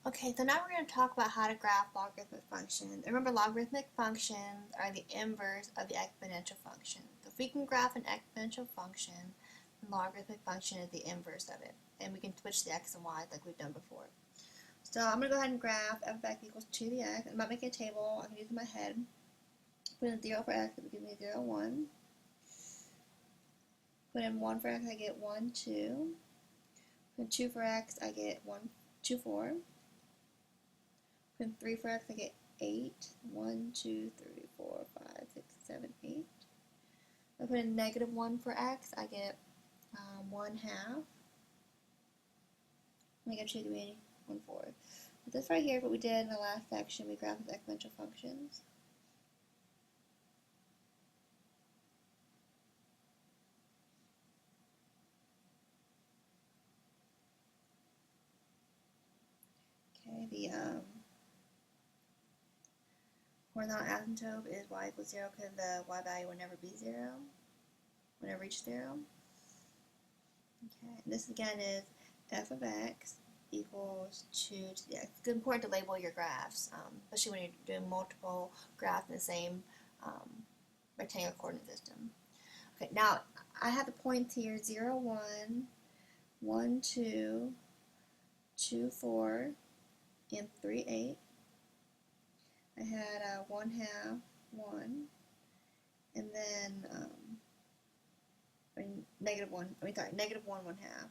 Okay, so now we're going to talk about how to graph logarithmic functions. Remember, logarithmic functions are the inverse of the exponential function. So if we can graph an exponential function, the logarithmic function is the inverse of it. And we can switch the x and y like we've done before. So I'm going to go ahead and graph f of x equals 2 to the x. I'm not making a table. I can use it in my head. Put in 0 for x, it will give me 0, 1. Put in 1 for x, I get 1, 2. Put in 2 for x, I get 1, 2, 4. Put in 3 for x, I get 8. 1, 2, 3, 4, 5, 6, 7, 8. I put in negative 1 for x, I get 1 half. Negative 2 to be 1 fourth. But this right here is what we did in the last section. We graphed with exponential functions. Okay, the horizontal asymptote is y equals 0 because the y value will never be 0, will never reach 0. Okay, and this again is f of x equals 2 to the x. It's important to label your graphs, especially when you're doing multiple graphs in the same rectangular coordinate system. Okay, now I have the points here 0, 1, 1, 2, 2, 4, and 3, 8. I had 1 half, 1, and then negative 1, negative 1, 1 half.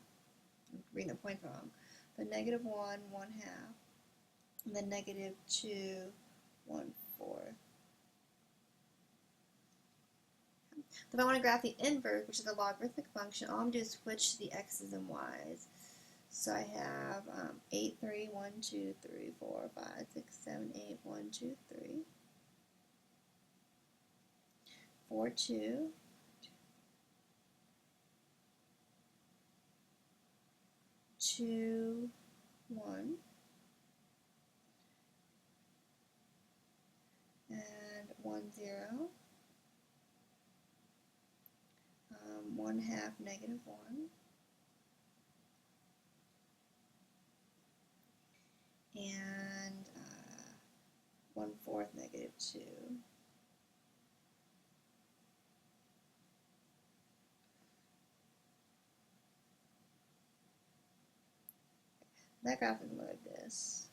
I'm reading the points wrong. But negative 1, 1 half, and then negative 2, 1 fourth. So if I want to graph the inverse, which is a logarithmic function, all I'm doing is switch the x's and y's. So I have 8, 3, 1, 2, 3, 4, 5, 6, 7, 8, 1, 2, 3, 4, 2, 2, 1, and 1, 0, 1 half, negative 1, and 1 fourth, negative 2. That graph would look like this.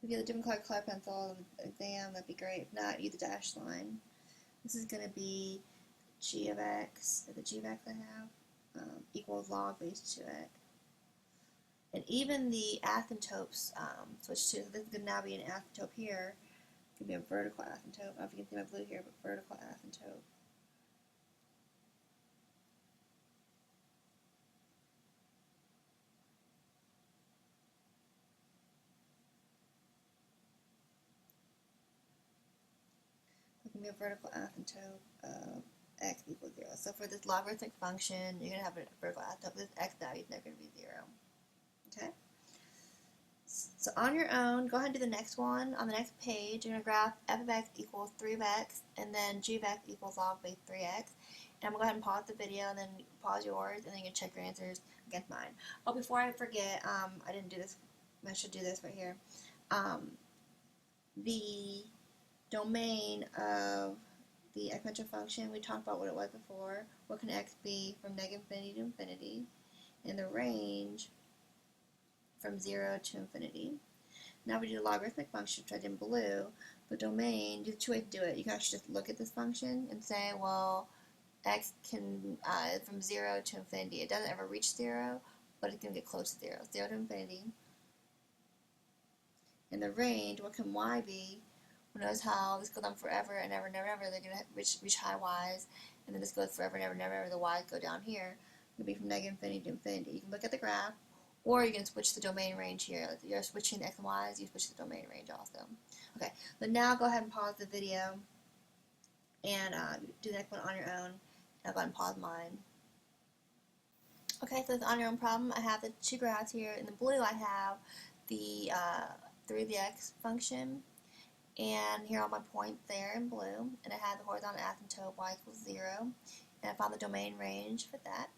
If you have a different color pencil in the exam, that'd be great. If not, use the dashed line. This is going to be g of x, or the g of x I have, equals log base 2x. And even the asymptotes switch to, so this is going to now be an asymptote here. It's going to be a vertical asymptote. I don't know if you can see my blue here, but vertical asymptote. It's going to be a vertical asymptote of x equals 0. So for this logarithmic function, you're going to have a vertical asymptote. This x value is never going to be 0. Okay? So on your own, go ahead and do the next one. On the next page, you're going to graph f of x equals 3 of x, and then g of x equals log base 3x. And I'm going to go ahead and pause the video, and then pause yours, and then you can check your answers against mine. Oh, before I forget, I didn't do this. I should do this right here. The domain of the exponential function, we talked about what it was before. What can x be from negative infinity to infinity? And the range from 0 to infinity. Now we do the logarithmic function, which I did in blue. The domain, there's two ways to do it. You can actually just look at this function and say, well, x can, from 0 to infinity. It doesn't ever reach 0, but it's going to get close to 0. 0 to infinity. And the range, what can y be? Well, notice how this goes on forever and ever and ever and ever. They're going to reach high y's. And then this goes forever and ever and ever and ever. The y's go down here. It will be from negative infinity to infinity. You can look at the graph. Or you can switch the domain range here. If you're switching the x and y's, you switch the domain range also. Okay, but now go ahead and pause the video and do the next one on your own. And I'll go ahead and pause mine. Okay, so it's on your own problem. I have the two graphs here. In the blue, I have the 3 of the x function. And here are all my points there in blue. And I have the horizontal asymptote y equals 0. And I found the domain range for that.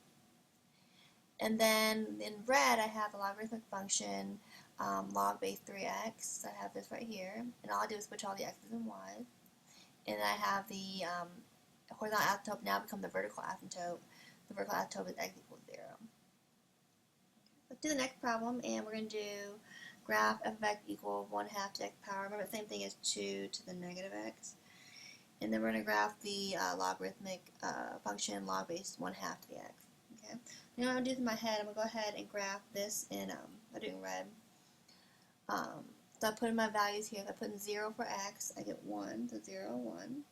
And then in red, I have the logarithmic function log base 3x. So I have this right here, and all I do is switch all the x's and y's. And I have the horizontal asymptote now become the vertical asymptote. The vertical asymptote is x equals 0. Let's do the next problem, and we're going to do graph f of x equals 1/2 to x power. Remember, the same thing as 2 to the negative x. And then we're going to graph the logarithmic function log base 1/2 to the x. Okay. Now what I'm going to do in my head, I'm going to go ahead and graph this in, I'm doing red. So I put in my values here. If I put in 0 for x, I get 1, so 0, 1.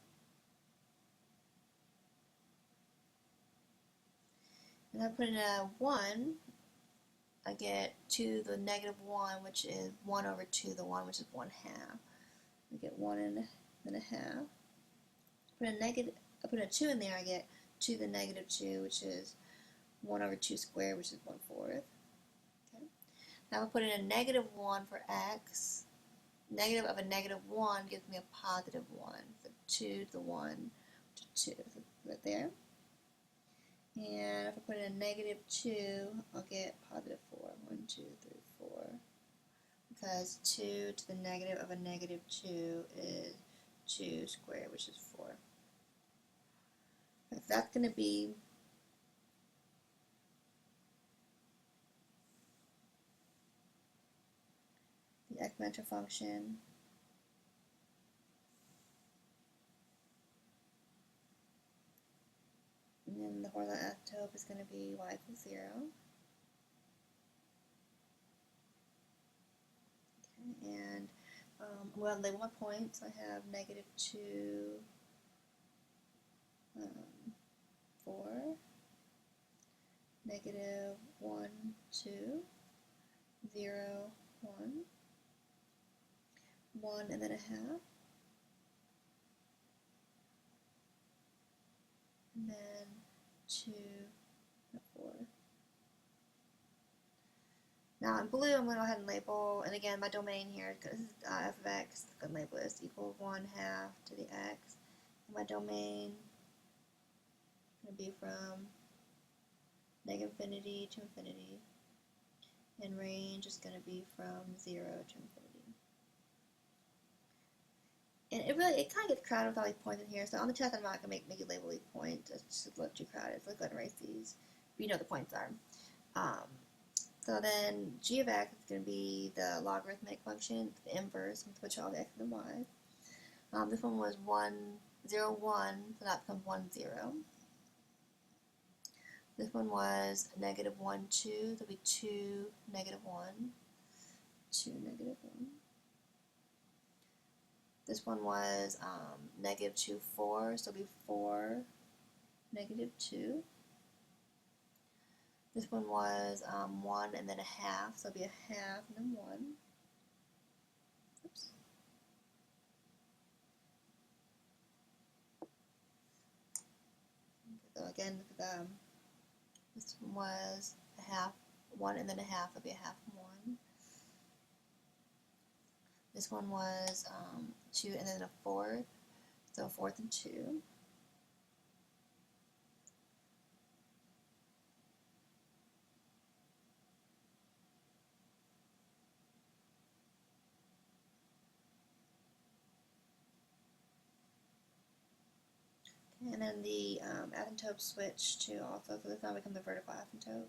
And if I put in a 1, I get 2 to the negative 1, which is 1 over 2 to the 1, which is 1/2. I get 1 and a half. I put a 2 in there, I get 2 to the negative 2, which is 1 over 2 squared, which is 1/4. Okay. Now I'll put in a negative 1 for x. Negative of a negative 1 gives me a positive 1. So 2 to the 1 to 2. So right there. And if I put in a negative 2, I'll get positive 4. 1, 2, 3, 4. Because 2 to the negative of a negative 2 is 2 squared, which is 4. So that's going to be the exponential function. And then the horizontal asymptote is going to be y equals 0. Okay, and we'll label my points. I have negative 2, 4, negative 1, 2, 0, 1, 1 and then a half, and then 2, 4. Now in blue, I'm going to go ahead and label, and again, my domain here, because this is f of x, I'm going to label this equal 1/2 to the x. And my domain is going to be from negative infinity to infinity, and range is going to be from 0 to infinity. And it kind of gets crowded with all these points in here, so on the test I'm not going to make you label these points. It's just a little too crowded, so let's go ahead and erase these. But you know the points are. So then g of x is going to be the logarithmic function, the inverse, and switch all the x and the y. This one was 1, 0, 1, so that becomes 1, 0. This one was negative 1, 2, so it'll be 2, negative 1, 2, negative 1. This one was negative 2, 4, so it'll be 4, negative 2. This one was 1 and then a half, so it'll be a half and then 1. Oops. So again, this one was a half, 1 and then a half, it'll be a half and 1. This one was 2 and then a fourth, so a fourth and 2. And then the asymptote switch to also, so this now becomes the vertical asymptote.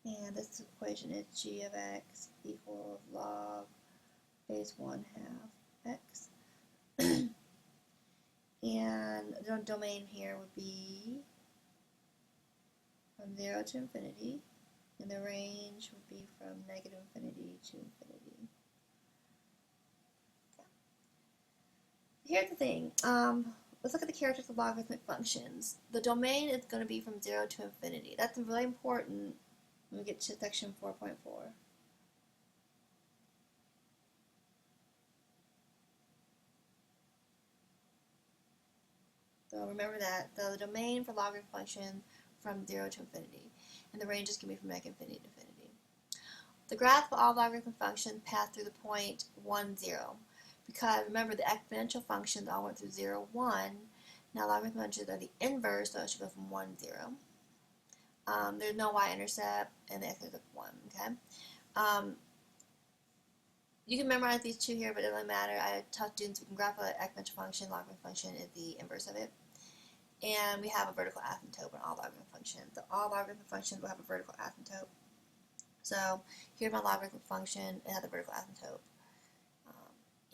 And this equation is g of x equals log base 1/2 x. And the domain here would be from 0 to infinity, and the range would be from negative infinity to infinity. Okay. Here's the thing. Let's look at the characteristics of logarithmic functions. The domain is going to be from 0 to infinity. That's really important when we get to section 4.4. So remember that the domain for logarithmic function from 0 to infinity, and the range is going to be from negative infinity to infinity. The graph of all logarithmic functions pass through the point 1, 0. because remember the exponential functions all went through 0, 1. Now logarithmic functions are the inverse, so it should go from 1, 0. There's no y-intercept, and the x is 1, okay? You can memorize these two here, but it doesn't matter. I taught students we can graph an exponential function. Logarithmic function is the inverse of it. And we have a vertical asymptote in all logarithmic functions. So all logarithmic functions will have a vertical asymptote. So here's my logarithmic function. It has a vertical asymptote.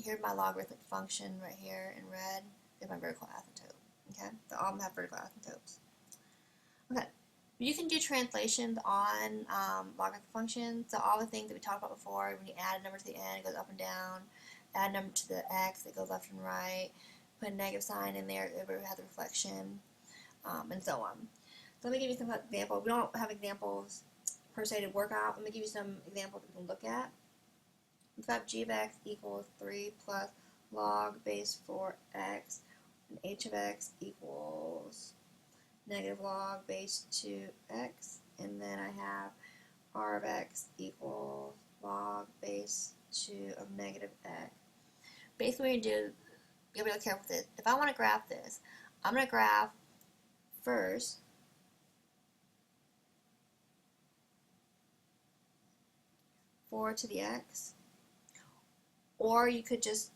Here's my logarithmic function right here in red. There's my vertical asymptote. Okay, so all of them have vertical asymptotes. Okay, you can do translations on logarithmic functions. So all the things that we talked about before, when you add a number to the end, it goes up and down. Add a number to the x, it goes left and right. Put a negative sign in there, it has a reflection, and so on. So let me give you some examples. We don't have examples per se to work out. Let me give you some examples that we can look at. We have g of x equals 3 plus log base 4x, and h of x equals negative log base 2x, and then I have r of x equals log base 2 of negative x. Basically, what you do, you gotta be careful with this. If I want to graph this, I'm going to graph first four to the x, or you could just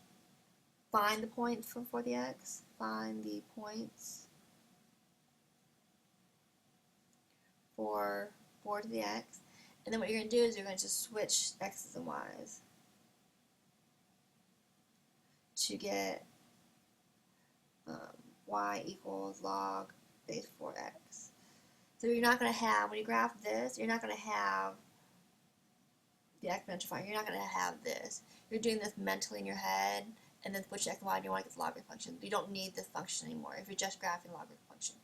find the points for the x, find the points for 4 to the x, and then what you're going to do is you're going to just switch x's and y's to get y equals log base 4x. So you're not going to have, when you graph this, you're not going to have the exponential function. You're not going to have this. You're doing this mentally in your head, and then switch x and y, and you want to get the logarithmic function. You don't need this function anymore if you're just graphing the logarithmic function.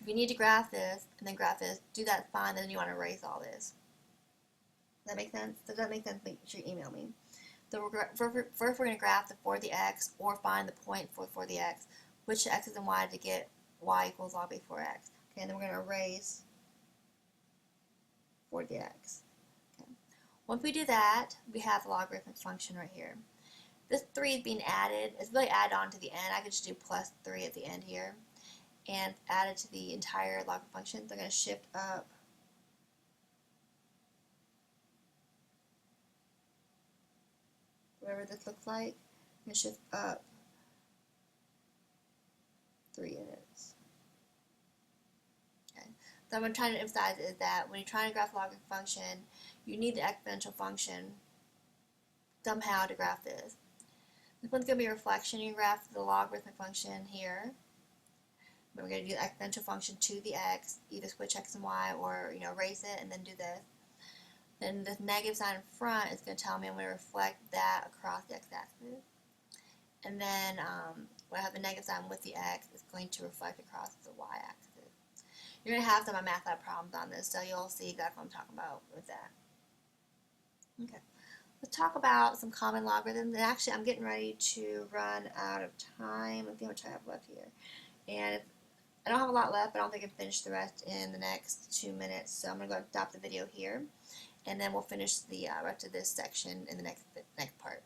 If you need to graph this, and then graph this, do that fine, then you want to erase all this. Does that make sense? Does that make sense? Make sure you email me. So first we're going to graph the 4 to the x, or find the point for the x, switch the x's and y to get y equals log base 4x. Okay, and then we're going to erase 4 to the x. Okay. Once we do that, we have the logarithmic function right here. This 3 is being added. It's really added on to the end. I could just do plus 3 at the end here, and add it to the entire logarithmic function. So I'm going to shift up whatever this looks like. I'm going to shift up 3 units. Okay. So what I'm trying to emphasize is that when you're trying to graph a logarithmic function, you need the exponential function somehow to graph this. This one's going to be a reflection. You graph the logarithmic function here. We're going to do the exponential function to the x, either switch x and y, or erase it and then do this. Then this negative sign in front is going to tell me I'm going to reflect that across the x-axis. And then when I have the negative sign with the x, it's going to reflect across the y-axis. You're going to have some of my math lab problems on this, so you'll see exactly what I'm talking about with that. Okay, let's talk about some common logarithms. And actually, I'm getting ready to run out of time. Let's see how much I have left here. And I don't have a lot left, but I don't think I can finish the rest in the next 2 minutes. So I'm going to go stop the video here, and then we'll finish the rest of this section in the next part.